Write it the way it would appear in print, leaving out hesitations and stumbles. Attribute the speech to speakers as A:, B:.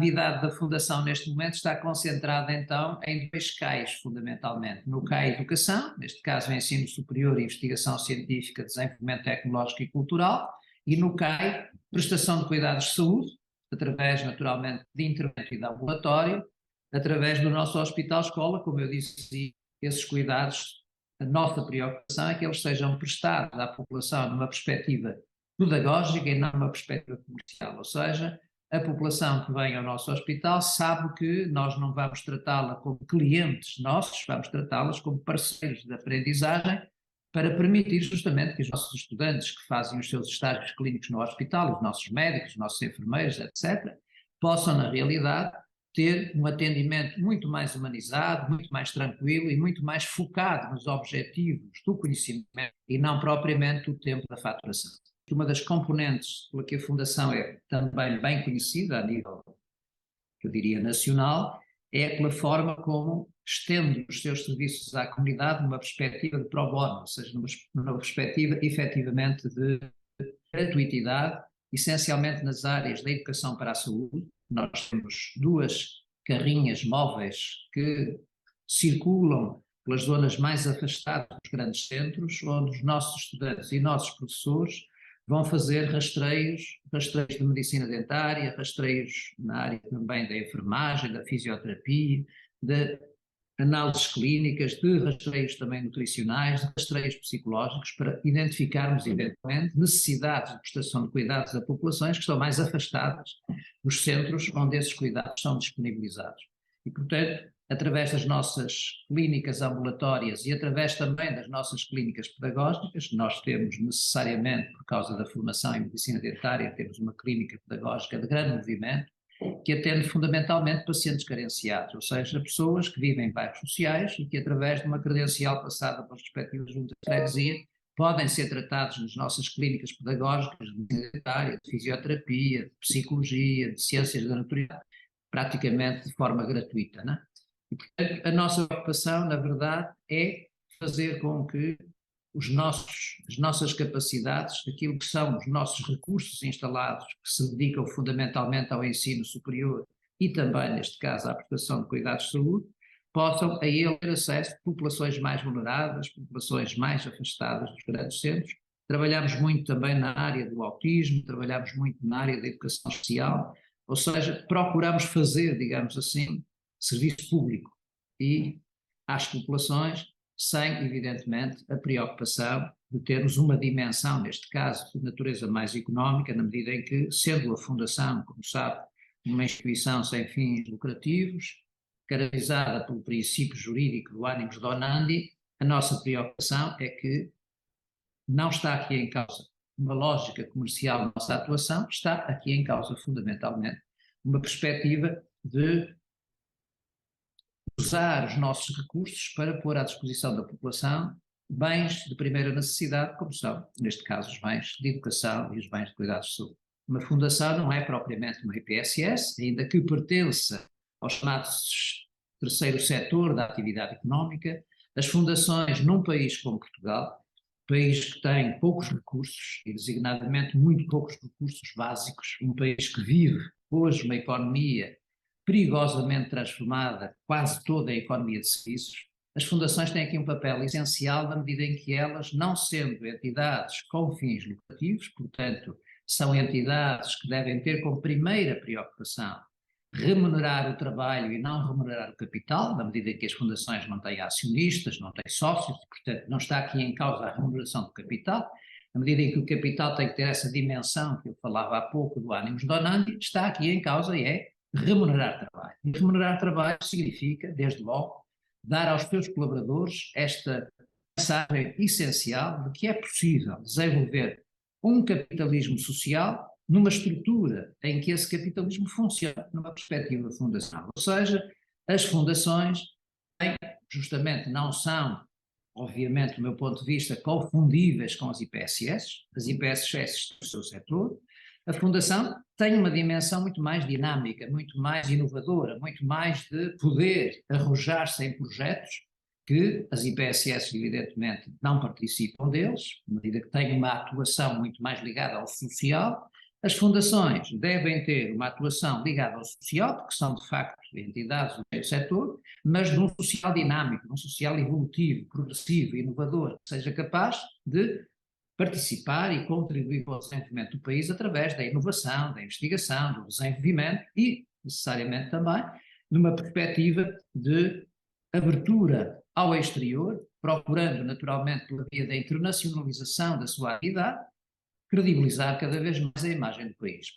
A: atividade da Fundação neste momento está concentrada então em dois CAIs, fundamentalmente. No CAI Educação, neste caso Ensino Superior e Investigação Científica, Desenvolvimento Tecnológico e Cultural, e no CAI Prestação de Cuidados de Saúde, através naturalmente de intervento e de ambulatório, através do nosso hospital-escola, como eu disse, esses cuidados, a nossa preocupação é que eles sejam prestados à população numa perspectiva pedagógica e não numa perspectiva comercial, ou seja, a população que vem ao nosso hospital sabe que nós não vamos tratá-la como clientes nossos, vamos tratá-las como parceiros de aprendizagem para permitir justamente que os nossos estudantes que fazem os seus estágios clínicos no hospital, os nossos médicos, os nossos enfermeiros, etc., possam, na realidade, ter um atendimento muito mais humanizado, muito mais tranquilo e muito mais focado nos objetivos do conhecimento e não propriamente o tempo da faturação. Uma das componentes pela que a Fundação é também bem conhecida a nível, eu diria, nacional, é pela forma como estende os seus serviços à comunidade numa perspectiva de pro bono, ou seja, numa perspectiva efetivamente de gratuitidade, essencialmente nas áreas da educação para a saúde. Nós temos duas carrinhas móveis que circulam pelas zonas mais afastadas dos grandes centros, onde os nossos estudantes e nossos professores vão fazer rastreios de medicina dentária, rastreios na área também da enfermagem, da fisioterapia, de análises clínicas, de rastreios também nutricionais, de rastreios psicológicos, para identificarmos eventualmente necessidades de prestação de cuidados a populações que estão mais afastadas dos centros onde esses cuidados são disponibilizados. E, portanto, através das nossas clínicas ambulatórias e através também das nossas clínicas pedagógicas, nós temos necessariamente, por causa da formação em medicina dentária, temos uma clínica pedagógica de grande movimento, que atende fundamentalmente pacientes carenciados, ou seja, pessoas que vivem em bairros sociais e que, através de uma credencial passada pelas respectivas juntas de freguesia, podem ser tratados nas nossas clínicas pedagógicas de medicina dentária, de fisioterapia, de psicologia, de ciências da natureza, praticamente de forma gratuita, não é? E, portanto, a nossa preocupação, na verdade, é fazer com que as nossas capacidades, aquilo que são os nossos recursos instalados, que se dedicam fundamentalmente ao ensino superior e também, neste caso, à prestação de cuidados de saúde, possam a ele ter acesso a populações mais vulneráveis, populações mais afastadas dos grandes centros. Trabalhamos muito também na área do autismo, trabalhamos muito na área da educação especial, ou seja, procuramos fazer, digamos assim, serviço público e às populações, sem, evidentemente, a preocupação de termos uma dimensão, neste caso, de natureza mais económica, na medida em que, sendo a Fundação, como sabe, uma instituição sem fins lucrativos, caracterizada pelo princípio jurídico do animus donandi, a nossa preocupação é que não está aqui em causa uma lógica comercial da nossa atuação, está aqui em causa, fundamentalmente, uma perspectiva de usar os nossos recursos para pôr à disposição da população bens de primeira necessidade, como são, neste caso, os bens de educação e os bens de cuidados de saúde. Uma fundação não é propriamente uma IPSS, ainda que pertença ao chamado terceiro setor da atividade económica. As fundações num país como Portugal, país que tem poucos recursos, e designadamente muito poucos recursos básicos, um país que vive hoje uma economia perigosamente transformada, quase toda a economia de serviços, as fundações têm aqui um papel essencial na medida em que elas, não sendo entidades com fins lucrativos, portanto, são entidades que devem ter como primeira preocupação remunerar o trabalho e não remunerar o capital, na medida em que as fundações não têm acionistas, não têm sócios, portanto, não está aqui em causa a remuneração do capital, na medida em que o capital tem que ter essa dimensão que eu falava há pouco do animus donandi, está aqui em causa e é remunerar trabalho. E remunerar trabalho significa, desde logo, dar aos seus colaboradores esta mensagem essencial de que é possível desenvolver um capitalismo social numa estrutura em que esse capitalismo funciona numa perspectiva fundacional. Ou seja, as fundações justamente não são, obviamente, do meu ponto de vista, confundíveis com as IPSS têm o seu setor. A Fundação tem uma dimensão muito mais dinâmica, muito mais inovadora, muito mais de poder arrojar-se em projetos que as IPSS, evidentemente, não participam deles, à medida que têm uma atuação muito mais ligada ao social, As fundações devem ter uma atuação ligada ao social, porque são de facto entidades do terceiro setor, mas de um social dinâmico, de um social evolutivo, progressivo, inovador, que seja capaz de participar e contribuir para o desenvolvimento do país através da inovação, da investigação, do desenvolvimento e, necessariamente também, numa perspectiva de abertura ao exterior, procurando naturalmente pela via da internacionalização da sua atividade, credibilizar cada vez mais a imagem do país.